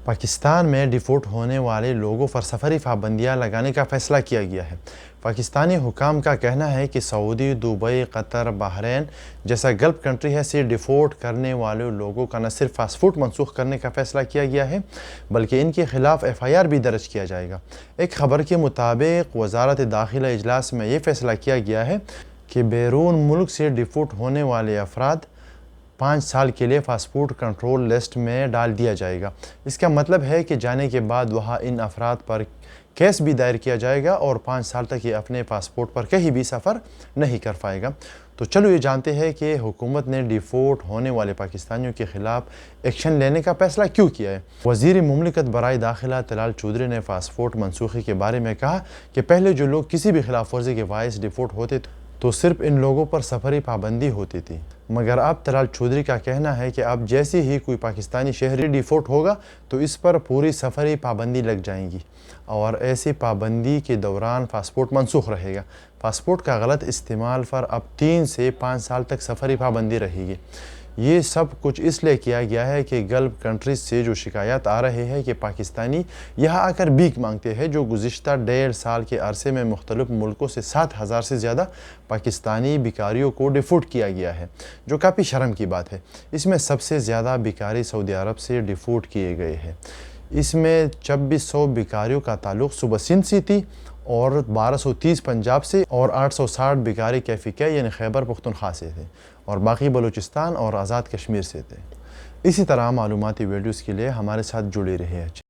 پاکستان میں ڈیفورٹ ہونے والے لوگوں پر سفری پابندیاں لگانے کا فیصلہ کیا گیا ہے۔ پاکستانی حکام کا کہنا ہے کہ سعودی، دبئی، قطر، بحرین جیسا گلف کنٹری ہے سے ڈیفورٹ کرنے والے لوگوں کا نہ صرف پاسپورٹ منسوخ کرنے کا فیصلہ کیا گیا ہے بلکہ ان کے خلاف FIR بھی درج کیا جائے گا۔ ایک خبر کے مطابق وزارت داخلہ اجلاس میں یہ فیصلہ کیا گیا ہے کہ بیرون ملک سے ڈیفورٹ ہونے والے افراد 5 سال کے لیے پاسپورٹ کنٹرول لسٹ میں ڈال دیا جائے گا۔ اس کا مطلب ہے کہ جانے کے بعد وہاں ان افراد پر کیس بھی دائر کیا جائے گا اور 5 سال تک یہ اپنے پاسپورٹ پر کہیں بھی سفر نہیں کر پائے گا۔ تو چلو یہ جانتے ہیں کہ حکومت نے ڈیفورٹ ہونے والے پاکستانیوں کے خلاف ایکشن لینے کا فیصلہ کیوں کیا ہے۔ وزیر مملکت برائے داخلہ طلال چودھری نے پاسپورٹ منسوخی کے بارے میں کہا کہ پہلے جو لوگ کسی بھی خلاف ورزی کے باعث ڈیفورٹ ہوتے تو صرف ان لوگوں پر سفری پابندی ہوتی تھی، مگر اب طلال چودھری کا کہنا ہے کہ اب جیسے ہی کوئی پاکستانی شہری ڈیفورٹ ہوگا تو اس پر پوری سفری پابندی لگ جائیں گی اور ایسی پابندی کے دوران پاسپورٹ منسوخ رہے گا۔ پاسپورٹ کا غلط استعمال پر اب 3 سے 5 سال تک سفری پابندی رہے گی۔ یہ سب کچھ اس لیے کیا گیا ہے کہ گلف کنٹریز سے جو شکایات آ رہے ہیں کہ پاکستانی یہاں آ کر بھیک مانگتے ہیں، جو گزشتہ 1.5 سال کے عرصے میں مختلف ملکوں سے 7,000 سے زیادہ پاکستانی بیکاریوں کو ڈیفورٹ کیا گیا ہے، جو کافی شرم کی بات ہے۔ اس میں سب سے زیادہ بیکاری سعودی عرب سے ڈیفورٹ کیے گئے ہیں۔ اس میں 2600 بیکاریوں کا تعلق صوبہ سندھ سے تھی اور 1230 پنجاب سے اور 860 بیکاری KPK یعنی خیبر پختونخوا سے تھے اور باقی بلوچستان اور آزاد کشمیر سے تھے۔ اسی طرح معلوماتی ویڈیوز کے لیے ہمارے ساتھ جڑے رہے ہیں۔